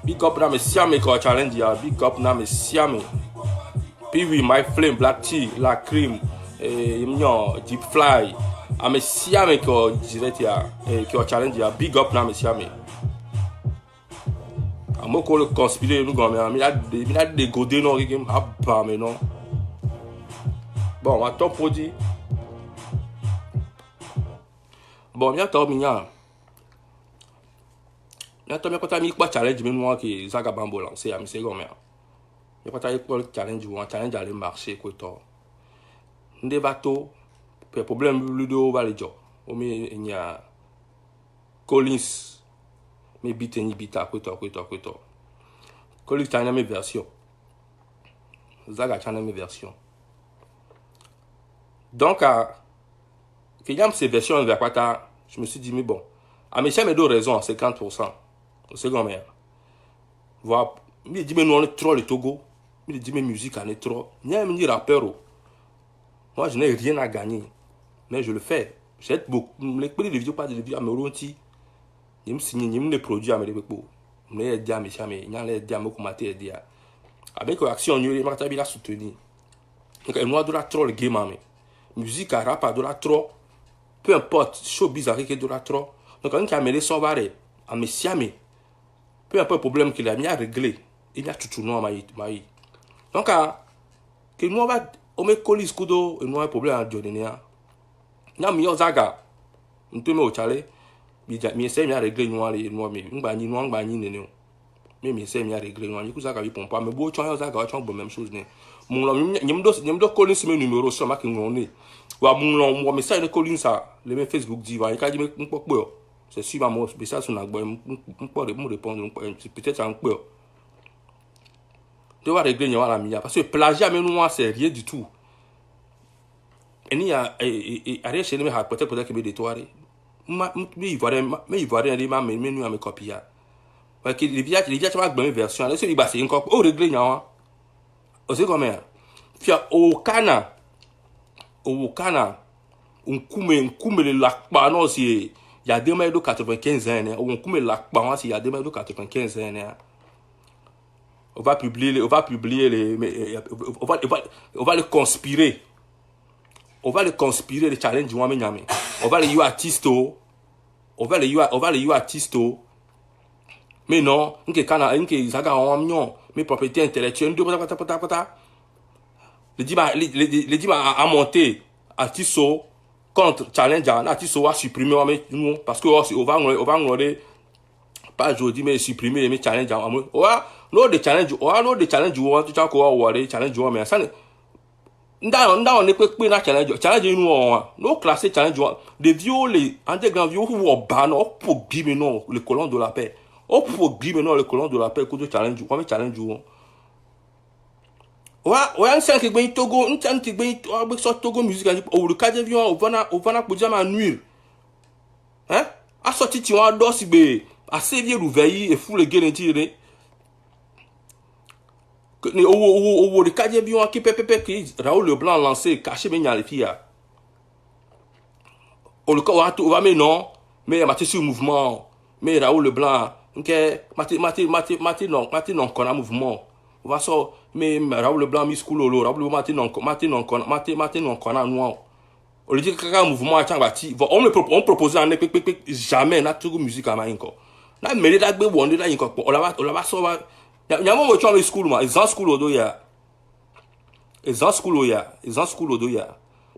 Big up na me siame ko challenge ya. Big up na me siame. Puis oui, My Flame, Black Tea, La Cream, Deep Fly. A me siame ko direct ya. Ko challenge ya. Big up na me siame. A mo ko le conspirer nous gomme. Mi a dégodé non qui a pas mais non. Bon, à ton produit. Bon, mi a to mi ya. Mi a to mi ko ta mi kwa challenge mi no ki Zaga Bambo lancer a mi se gomme. Je pas tailler challenge ou un challenge aller marcher quoi toi ndé bateau pour problème ludo va le job o mi nya Collins mi biteni bita quoi toi Collins t'a mes version Zaga t'a mes version donc que y a ces versions vers quoi je me suis dit mais bon à mes chers deux raisons à 50% c'est comme ça voilà mi dit mais nous on est trop le Togo. Il dit mes musiques en est trop. Il y a un rappeur. Moi, je n'ai rien à gagner. Mais je le fais. J'ai beaucoup. Les vidéos, pas de vidéos à me renti. Je me signe, je me produis à me réveiller. Je me dis à mes chamés. Je me dis à me commater. Avec l'action, je me soutenu. Donc, il y a trop le game. Musique à rap, il y a trop. Peu importe, showbiz avec il y a trop. Donc, quand il y a mes sons barrés, à mes chamés. Peu importe le problème qu'il a mis à régler. Il y a tout le monde à maï. Donc, que nous on met colis kudo et nous un problème à Jordan. Na mi Zaga, nous te met au chalet, mi essaie de régler nous les nous mais nous bani nene. Mais essaie de régler nous. Du coup Zaga il pompe pas mais beau chon Zaga chon bon même chose né. Mon là nyem do colis mes numéro sur ma ki ngone. Wa mon là moi message de colis ça, le même Facebook dit va il ka dit me poko. C'est sûr ma moi message sur na gbo me répondre peut-être en peur. Tu vas régler la mia parce que plagiat mais nous c'est rien du tout et ni a rien chez nous peut-être que me détoirer mais il va rien mais nous à me copier parce que les viages tu vas bonne version là c'est c'est encore au régler nya c'est comme ça puis au Kana on kume le lakpa non c'est il y a 2,95 ans on kume le lakpa c'est il y a 2,95 ans. On va publier les on va le conspirer. On va le conspirer les challenges moi nyame. On va les artistes. On va les artistes. Mais non, nke Zaga on mignon, mes propriétés intellectuelles Le dit à monter artiste contre challenge artiste a supprimer parce que on va enlever pas aujourd'hui mais supprimer mes challenges no the challenge tu as quoi worry challenge mais ça on ne peut pas challenge nous no classé challenge des violets underground vieux ou ban pour bimer non le colon de la paix pour bimer non le colon de la paix que challenge quoi challenge un cinq qui gagne Togo un cinq qui gagne Togo musique au le cadre vieux on va pour dire ma nuire hein a sorti tu as dos be a sévier rouveiller et fou le gars tiré que le cadre vieux qui pépé qui Raoul Leblanc lancé caché bien les filles au le on va mais non mais maté sur mouvement mais Raoul Leblanc que maté non qu'on a mouvement on va ça mais Raoul Leblanc mis school Raoul Leblanc maté non qu'on a noir on dit que un mouvement à Tchangati on propose en jamais na tout musique à maïnko na mêlé d'agbe wonder là inko on la so va y a mon mocho en school ma exam school odo ya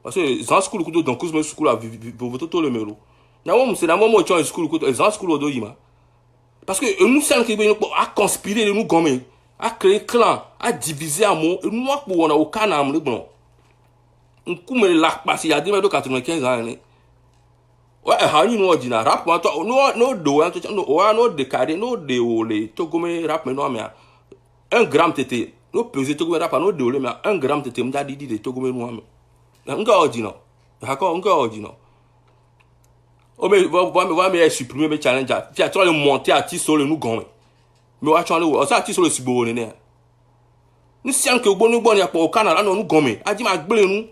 parce que exam school kudo donc cause school a voter tout le mero na mon c'est na mon mocho en school kudo exam school odo yima parce que nous sommes qui à conspirer nous gomme à créer clan à diviser amour nous pour on a aucun âme bon on coume la parce il y a 2,95 ans ouais hani no ordina rap want no do no décarré no de olé togome rap mais non mais 1 gramme tété no peser togome rap no de olé mais 1 gramme tété m'da didi de togome no mais nga ordina d'accord nga ordina o mais va me supprimer mes challenge tu as trop le monter artiste sur le nous gomme mais wa chon le ça artiste sur le sibo ne ni sian que bon ya po Canada no nous gomme a dit ma gbele nous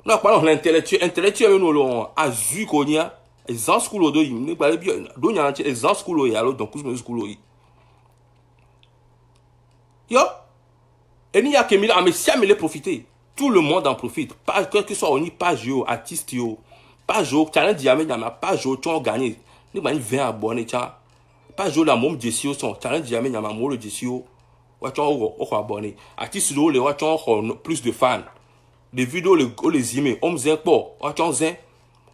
non pas l'intellectuel nous lo azu ko nia exam school odo yim ni gbale bi do nya exam school o ya lo don school yi Yo, et il y a que mille, mais si les profiter, tout le monde en profite. Pas quel que soit on y page yo, artiste yo, page yo, challenge yamé yama, page yo, tu as gagné. Ni bani 20 abonnés, tiens. Page yo la mom jesio son, challenge yamé yama, mo le jesio, ouais tu as abonné. Artiste yo le ouais tu as plus de fans. Les vidéos les aimer, on me pas, ouais tu as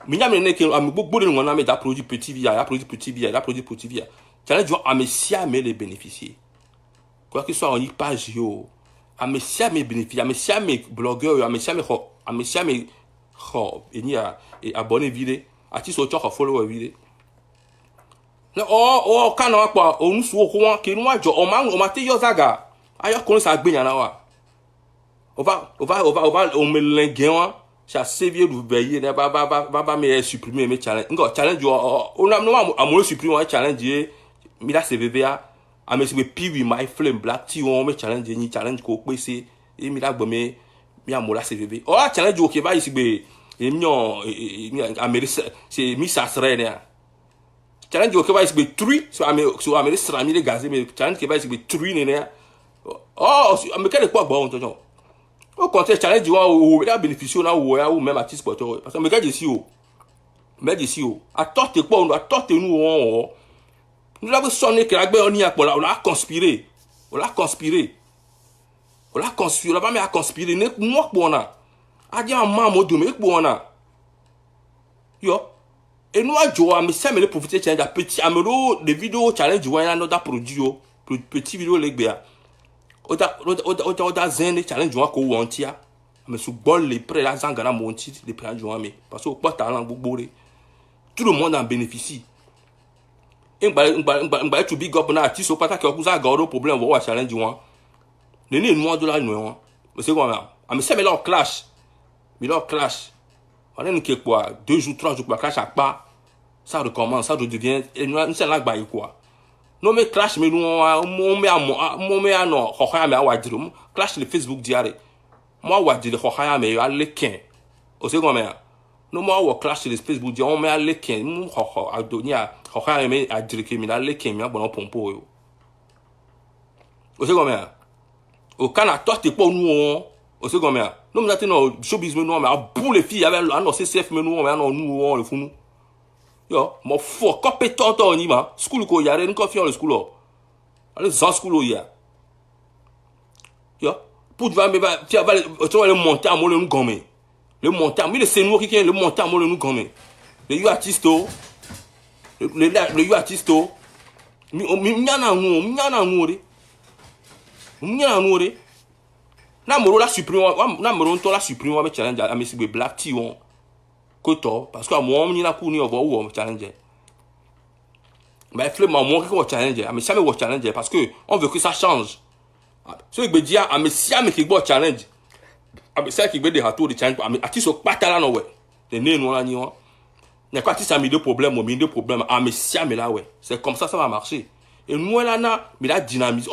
Minya mene ke ami beaucoup de ngona me da produit petit via, da produit petit via, da produit petit via. Challenge yo amesia me les bénéficier. Quoi que soit on y page yo, amesia me bénéficier, amesia me blogueur, amesia me eni a abonné vide, artiste o choko follower vide. Oh kana wa pa onu su ho ke nu ajo o ma te yo zaga. Ayo kon sa gbe yan na wa. On va me linguer wa. Ça sévère du veiller ne ba me supprimer mes challenge ngo challenge on a no amolo supprimer challenge mi la CVV a me se piwi my flame black ti on me challenge ni challenge ko pese e mi la gbo me mi amola CVV o challenge o ke ba isi gbe e mi on amerise c'est mi sasre ne challenge o ke ba isi gbe 3 so amerise sra mi le gazé mais challenge ke ba isi gbe 3 ne oh me kele kwa gbo on to au contraire challenge il a bénéficié ou même artiste sporteur parce que me gars ici à torte quoi on doit torte nous avons sonné que la guerre on y a on a conspiré on a pas mais à conspirer ne moi pour on a dit en maman de me pour on a yo et nous a joué mais ça me le profiter challenge petit amelo des vidéos challenge on a notre produit petit vidéo les gars Oda zen challenge wa ko wontia mais sous bol les prêts la zangana monti les prêts joint mais parce que pas talent gbogbo tout le monde en bénéficie ngba to big up na artiste o pata ke ku za ga problème wa challenge wa nene nous de la nous mais c'est quoi mais ça mais là clash on est que quoi 2 jours 3 jours pour clash à pas ça recommence ça devient et nous c'est là gba quoi no me clash me no mo me ano khokhaya me awadiro clash le Facebook diare mo awadiro khokhaya me aleken o se comme no mo awo clash le Facebook diare on me aleken mo khokho adonia khokhaya me adire ke mi aleken mi abon pompo yo o se comme o kana torte po nu o se comme no me ati no showbiz me no me abou les filles avec no CCF me no me no nu le funu yo mo fo copé toto ni ma school ko yare ni ko fi on le school allez sans school ya yo pour va me va tu vas le monter à mo le nous gomme le monter mais le c'est nous qui le monter à mo le nous gomme le you artiste le you artiste mi nyana ngure na mo la supprimer na mo to la supprimer avec challenge à me sigbe black tea on koto parce que moi on ni na ku ni obo wo challenge mais flemme moi qui challenge mais ça me challenge parce que on veut que ça change so igbe dia a me sia me ki gbo challenge a me sia ki gbe de hato de challenge a ti so patala no we de ne no la ni won na quoi ti ça mi de problème a me sia me là ouais c'est comme ça va marcher et nous là na mais la dynamise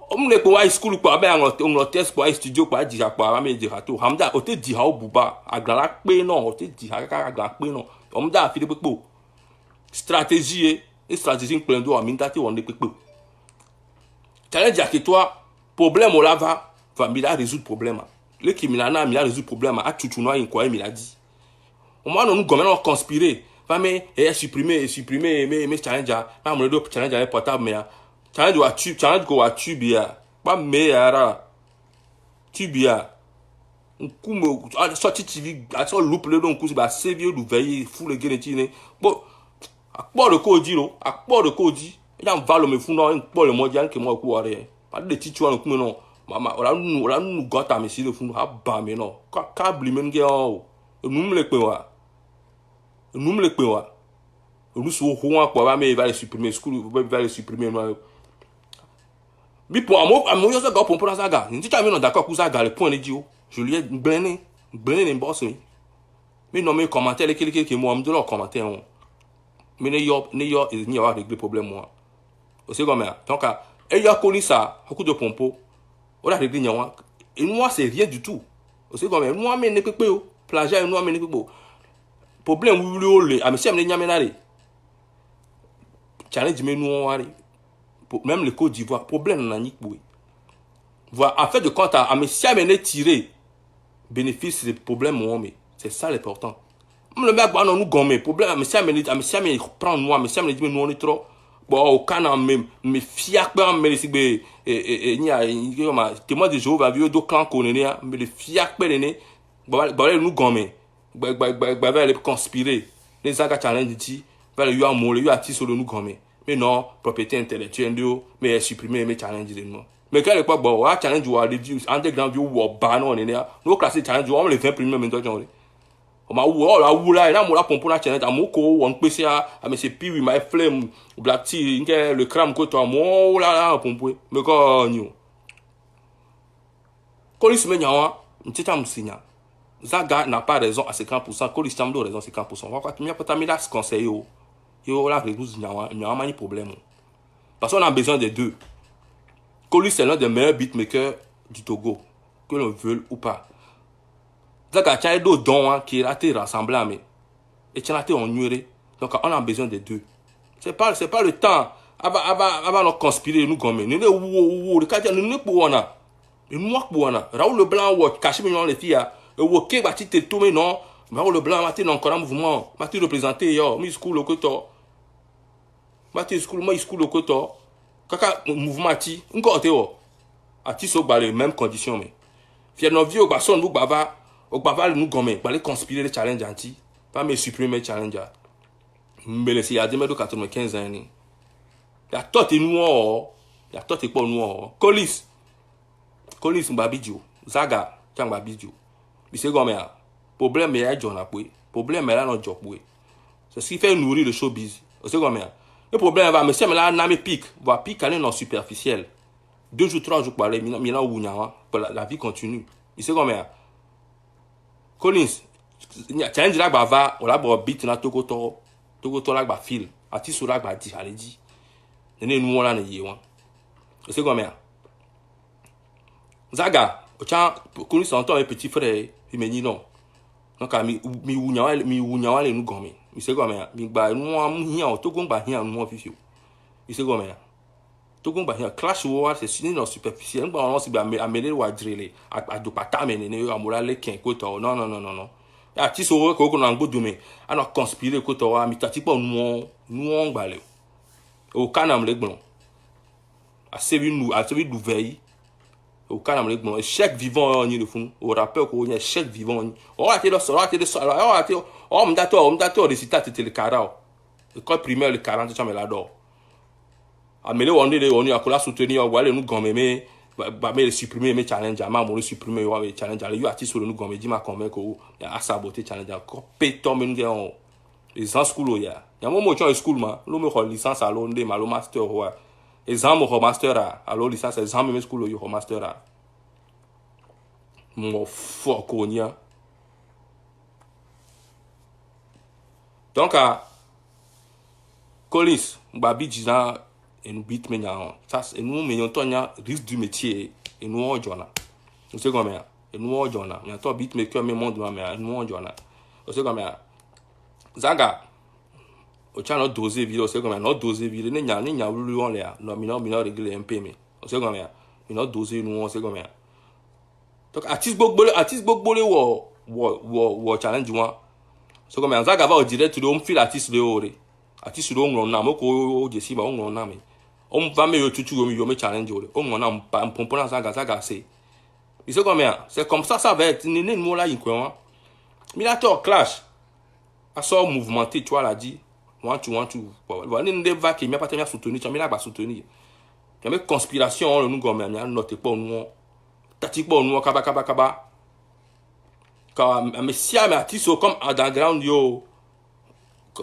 on me ko high school ko abe on test ko studio ko dira ko aba me dira to hamda o te di ha obuba agbara pe no o te di ha agbara pe no o mda afi de pepo stratégie et stratégie plein do ami ndati won de pepo challenge à que toi problème o lava va mi la résoudre problème le qui mi la résoudre problème a tutu no yin ko mi la di o ma no nous gomme no conspirer va me supprimer mes challenge na mo do challenge à portable mais challenge ko wa tubia ba me ara tubia nkumo sorti TV aso loop le don kusi ba save du veiller fou le genetine bo akpo de ko diro akpo de ko di ya valo me fun no npo le mo jan ke mo ku ore pa de titu an ku no mama ora nu gota me si le fun ha ba me no ka bli men ge o nu le pe wa onu so ho wa po ba me va le supprimer school va le supprimer no mi pour amo yo so go pour ça ga ni ta mi no d'accord ku ça ga le point de dio je lui ai blené ne boss mi no me commentaire quelqu'un que moi me de leur commentaire mais ne yo ni avoir régler problème moi c'est comme ça donc et yo connu ça beaucoup de pompo on a réglé nyawa et moi c'est rien du tout c'est comme moi me ne pepe o plagiat moi me ne pepe problème oui le a me si me nyamenare challenge me nous même le Côte d'Ivoire problème na ni boy Voilà, en fait de compte, à me si amener tirer bénéfice des problèmes, mais c'est ça l'important. Le mec, bah, non, nous gomme, problème, mais si amener prend nous, mais si amener nous on est trop. Bon, au Canada même, mais fiac, mais les signes, ni à, témoin de Jéhovah, vieux do clan qu'on est, mais les fiac, mais bah, nous gomme, bah, les conspirer, les aga challenge dit, bah, les y'a molé, y'a tis sur nous gomme. Mais non, propriété intellectuelle, mais supprimer, mais challenge de nous. Mais quand quoi, bon, challenge ou à réduire, underground view ou ban, on est là, nous classer challenge, on les 20 premiers maintenant, j'en ai. Ma ou la ou la na mo la pompo na challenge amoko won pe si a me se piwi my flame black tea nke le cram ko to mo la pompo me ko nyu Colis me nyawa ntita msinya Zaga n'a pas raison à 50%, Colis tamdo raison à 50%. Wa kwa tumia pata mi la conseil yo la résoudre nyawa mani problème parce qu'on a besoin des deux. Colis c'est l'un des meilleurs beatmakers du Togo, que l'on veut ou pas. Zaga tient d'autres dons qui a été rassemblé mais et tu as été ignoré. Donc on a besoin des deux. C'est pas le temps avant nous conspirer nous comme nous le cadre nous pour on a nous pour on a Raoul Leblanc ou caché dans les filles et ou qui va te tout mais non Raoul Leblanc va te encore un mouvement va te représenter yo mi school ko to va te school moi school ko to kaka mouvement ti encore te o ati so ba les mêmes conditions mais fier no vieux garçon nous bava au bava nous gomme ba les conspirer les challenge anti pas me supprimer challenge mais les il y a 95 ans ni ya tot e nous ya tot e po nous Colis mbabidjo Zaga tang babidjo bi se gomme a problème ya jona pwe problème là non job pwe c'est ce qui fait nourrir le showbiz c'est gomme a le problème va monsieur là na me pique va pique aller non superficiel 2 jours 3 jours parler mina ou nyawa la vie continue il se gomme a Collins challenge là va on la bo beat na tokoto la ba fil ati so la ba di ale di nene nous là na yewa c'est gomme a Zaga, tiens, Colis s'entend un petit frère, il me dit non. Donc, mi unyawa le nous gomme. Il sait comment, mi ba nous am hia, to gon ba hia nous officiel. Il sait comment. To gon ba hia clash war c'est signé dans superficiel. On va se amener ou à driller, à do pata menene à mola le ken ko to. Non. Ya ti so ko na ngbo dume. Ana conspirer ko to wa mi tati po nous on ba le. Au canam le gbon. A servi nous veille. Au canam le bon chèque vivant ni le fond au rappeur ko ni chèque vivant on a été on m'dato récitat le carao école primaire le 40 chambre là dor amele on est à cola soutenir on va aller nous gomme mais ba me supprimer mes challenge ma mo supprimer wa challenge ale yo artiste nous gomme di ma comme ko a saboter challenge ko péton me nous les en school ya mo cho school ma lo me licence à l'onde ma lo master wa exam au master alors licence exam même school au master mon fort konya donc Colis babi dina et nous beat menya ça et nous menons tonya risque du métier et nous on jona vous savez comment et nous on jona il y a toi beat maker mais monde mais nous on jona vous savez comment Zaga o cha no doser vidéo c'est comme no doser vidéo ni nya lu on là no mi no régler un peu mais c'est comme mi no doser nous on c'est comme donc artiste gbogbo le wo challenge moi c'est comme Zaga va au direct de on feel artiste le ore artiste le on na moko je si ba on na me on va me yo tutu yo me challenge ore on na pompo na Zaga c'est c'est comme ça va être ni mo là in quoi mi la to clash a so mouvementé tu vois l'a dit want to voilà ne va qui m'a pas tellement soutenir tu m'a pas soutenir il y a conspiration nous gomme m'a noté pas nous tactique pas nous kaba mais si à artiste comme underground yo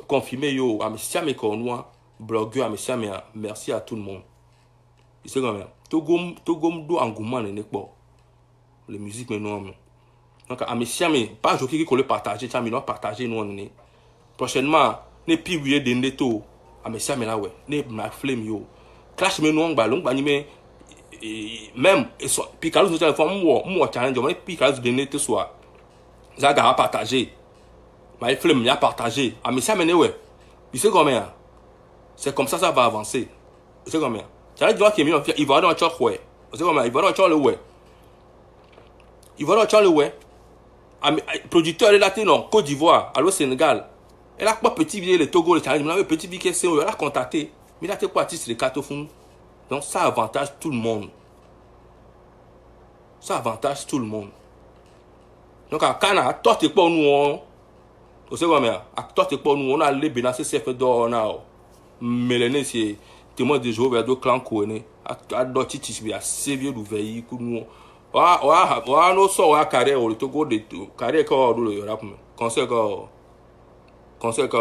confirmé yo à si mais qu'on nous blogueur mais si merci à tout le monde c'est comme Togom do engouement ne pas les musiques mais non donc à mais pas joker qui coller partager tu nous partager nous on prochainement ne piouye de neto a me sia me la we ne ma flame yo clash me no ngba lo ngba ni me même picalos no téléphone mo challenge mo picalos de neto soit Zaga a partagé ma flame a partagé a me sia me ne we il sait combien c'est comme ça va avancer c'est combien challenge doit qui il va dans choc ouais C'est comme il va dans le ouais. Il va dans le ouais. Producteur est là, non, Côte d'Ivoire, allo Sénégal. Elle a pas petit vidéo le Togo, le challenge, mais petit vidéo c'est elle a contacté. Mais là, tu quoi artiste de cartofon. Donc ça avantage tout le monde. Ça avantage tout le monde. Donc à Cana, toi t'es pas nous. C'est comme ça. Toi t'es pas nous. On a les bénasses c'est fait d'or on a. Mélanie c'est témoin de jouer vers deux clans connaît. À d'autres titres bien sévier du veille que nous. Wa no so wa carré au Togo de carré ko le rap. Conseil que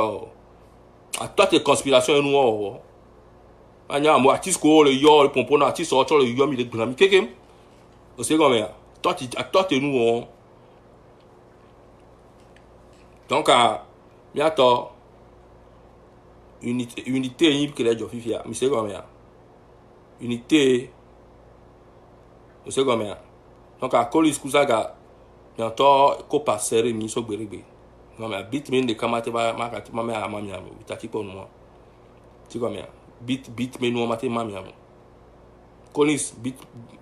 à toi tes conspirations nous. Anya mo artiste ko le yo le pompon artiste autre le yo mi le grammy keke. C'est comme ça. Toi t'es nous. Donc bientôt unité que les gens fifia mais c'est comme ça. Unité c'est comme ça. Donc à Colis Kusaga bientôt ko passer mi so gberibe. Non mais beat men de kamate ba makati mama ya mami amo bitaki ko no. C'est comme ça. Beat men no mate mami amo. Colis beat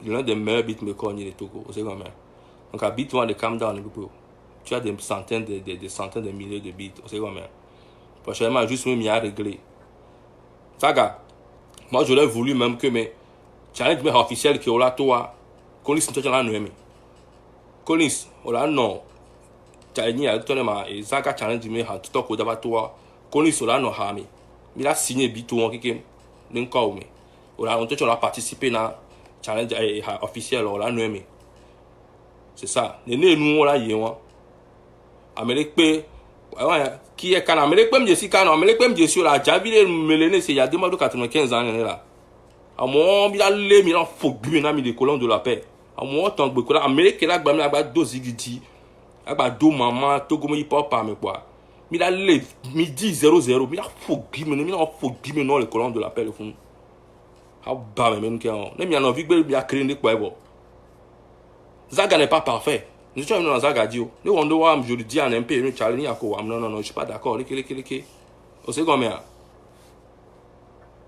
l'un des meilleurs beatmakers de Togo, c'est comme ça. Donc à beat one de calm down peu. Tu as des centaines centaines de milliers de beats, c'est comme ça. Prochainement juste même il y a réglé. Saga. Moi j'aurais voulu même que mes challenge mais officiel qui ola toi Colis n'était pas là Colis ola non. Challenge à tout le monde et Saga challenge mais ha tout ko daba toi Colis ola no ha mi. Il a signé beat one qui n'encore mais ola on te participé na challenge officiel ola no mais c'est ça. Néné nous on la yéwa. Amérique pe qui est Canada Amérique même je suis Canada Amérique même je suis là Javi Mélène c'est il y a 95 ans là. À moi il a les mi faut bien mi de colonne de la paix. À moi tant que là Amérique là gba mi agba do zigidi. Agba do maman Togo mo hip hop pas mais quoi. Mi a les midi 00 mi a faut bien non les colonnes de la paix le fond. Ah bah même que on. Ne mi a envie que bien créer quoi bon. Zaga n'est pas parfait. Nous sommes dans Zaga Dio. Nous on doit je le dis en MP nous challenge à quoi. Non, je suis pas d'accord. Les. C'est comme ça.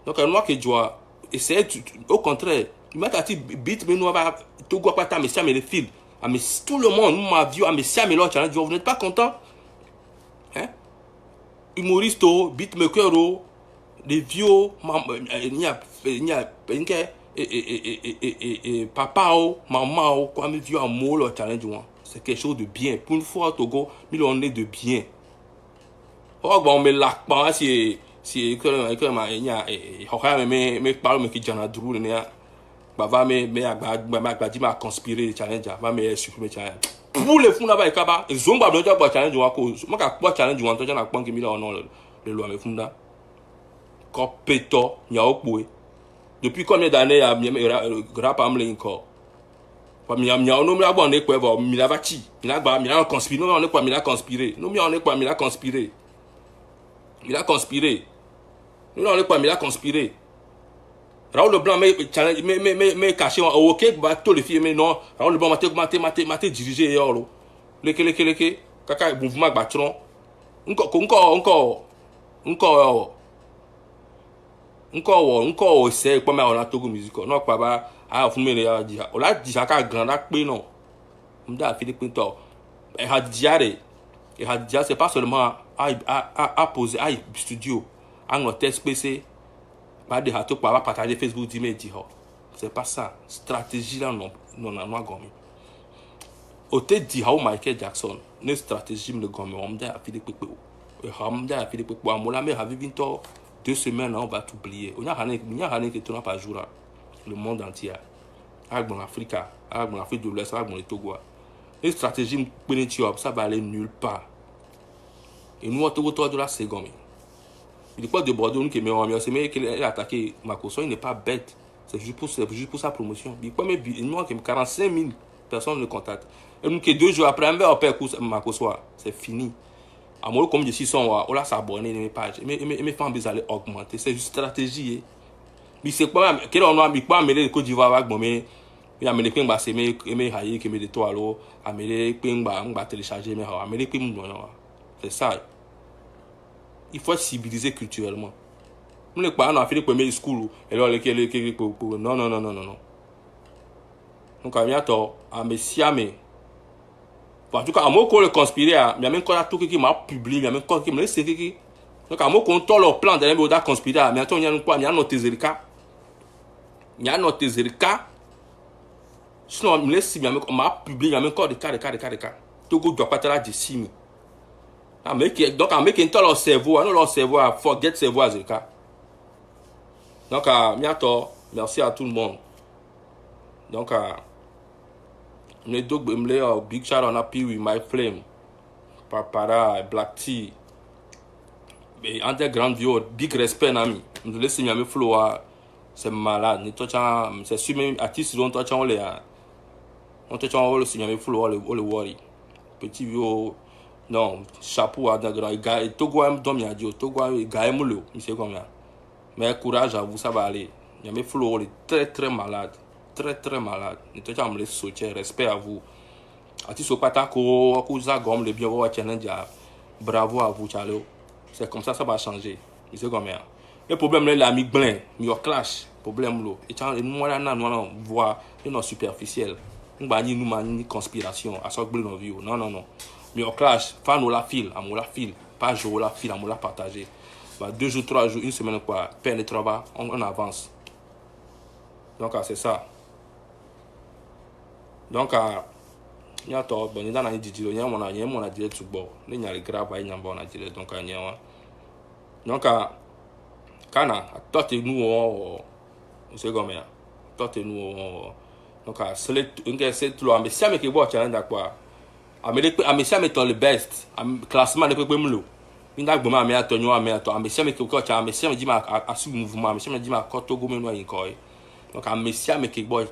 Donc moi que je dois essayer au contraire, il m'a dit beat mais nous va tout quoi pas ta mais ça mais les fils. Ah mais tout le monde nous m'a vu ah mais ça mais là challenge vous n'êtes pas content? Hein? Humoriste, beatmaker, des vieux papa maman quoi me vieux amour le challenge c'est quelque chose de bien pour une fois Togo mais on est de bien. Oh bon mais là pas si que ma nya me parle me qui jana drou ne ya bava me agba di ma conspirer challenge va me supprimer challenge pour les funda ba ikaba zomba do ja challenge wa ko mo ka po challenge wa to jana pon ki mi lo no le lo me funda ko peto nya okwe depuis combien d'années ya rap amle encore pa mi am nya no mi agba on ekwe ba mi la vachi mi la gba mi la conspirer no on ekwa mi la conspirer no mi on ekwa mi la conspirer il a conspiré. Nous on est pas mais il a conspiré. Raoul Leblanc mais caché OK ba tous les filles mais non Raoul Leblanc maté dirigé hier lo. Leke kaka mouvement batron. Encore c'est pas mais on a Togo musique. Non pas ba a fumé les a dit. On l'a dit ça ka grand pe non. M'da Philippe Pinto. Et a diaré. Et a dit c'est pas seulement à poser à studio à notre SPC pas de hâte pour partager Facebook dit c'est pas ça stratégie là non gomme au te dit Michael Jackson une stratégie le gomme on dit à Philippe Pepe et on dit à Philippe Pepe on l'a mais avait 2 semaines on va t'oublier on a rien que tu n'as pas jour le monde entier avec mon Afrique de l'Ouest avec mon Togo une stratégie ça va aller nulle part. Et nous, on te de la seconde. Il n'est pas de Bordeaux qui mais qu'il a attaqué Makoso, il n'est pas bête. C'est juste pour sa promotion. Il pas nous, 45 000 personnes le contactent. Et nous, 2 jours après, on perd Makoso. C'est fini. À moi, comme je suis son, on l'a s'abonner mes pages. Mes femmes, ils allaient augmenter. C'est une stratégie. Mais c'est pas, quel on a mis pas amener le Côte d'Ivoire avec moi, mais il a amené plein de c'est mes haïs qui me des toiles, amener plein de télécharger, mais amener plein de c'est ça. Il faut être civilisé culturellement. Nous ne pas fait les premiers schools et alors non. Donc, à Messiame. En tout cas, à moi, qu'on le conspirer, il y a même tout qui m'a publié, il y a même qui me laisse qui. Donc, à moi, qu'on t'a leur plan de l'embauche conspirer, mais attends, il y a quoi, il y a notre zérika. Il y a notre zérika. Sinon, il me laisse, il y a même, on m'a publié, il y a même encore des cas. Togo doit pas te la dire. Donc, à mec qui est leur cerveau, leur cerveau, forget cerveau à zérika. Donc, merci à tout le monde. Donc, big shout on happy with my flame. Papara, Black Tea. Underground View, big respect, ami. Je laisse me flow, c'est malade. C'est sûr, même artiste, on touche on les. On touche on le signal flow, on le worry. Petit vieux, non, chapeau underground. Gars, Togo aime dormir, Togo aime gars moulou, monsieur comme ça. Mais courage à vous, ça va aller. Il y a mes flow, on est très malade. Très malade. Ne touche on me laisse sauter, respect à vous. Artiste au patako, akuza gomme, le bien voir challenge. Bravo à vous, Charles. C'est comme ça va changer. C'est comme ça. Le problème là, l'ami blanc, il clash. Problème là. Et nous, on voit une superficielle. On va dire nous une conspiration. À ce que nous vivons. Non. Mais on clash. Fan la file, amour la file. Pas jour la file, amour la partager. 2 jours, 3 jours, une semaine quoi. Peine de travail, on avance. Donc c'est ça. Donc il y a tout. Bon, il y a un DJ, il y a un direct sur bord. Il y a les graves, il y a un direct. Donc il y a donc kana toi nous c'est comme ça toi nous donc c'est tout mais si avec quoi challenge quoi mais si avec le best classement de peu mlo inda gboma me atonyo ame ato mais si avec quoi challenge mais si me dit ma asu mouvement mais si me dit ma kotogo me no yin ko donc mais si avec quoi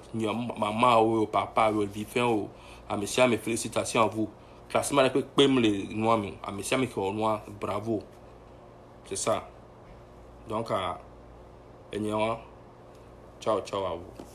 maman ou papa ou vivant ou mais si mes félicitations à vous classement de peu mle noir mais si avec noir bravo c'est ça. Donc, ciao à vous.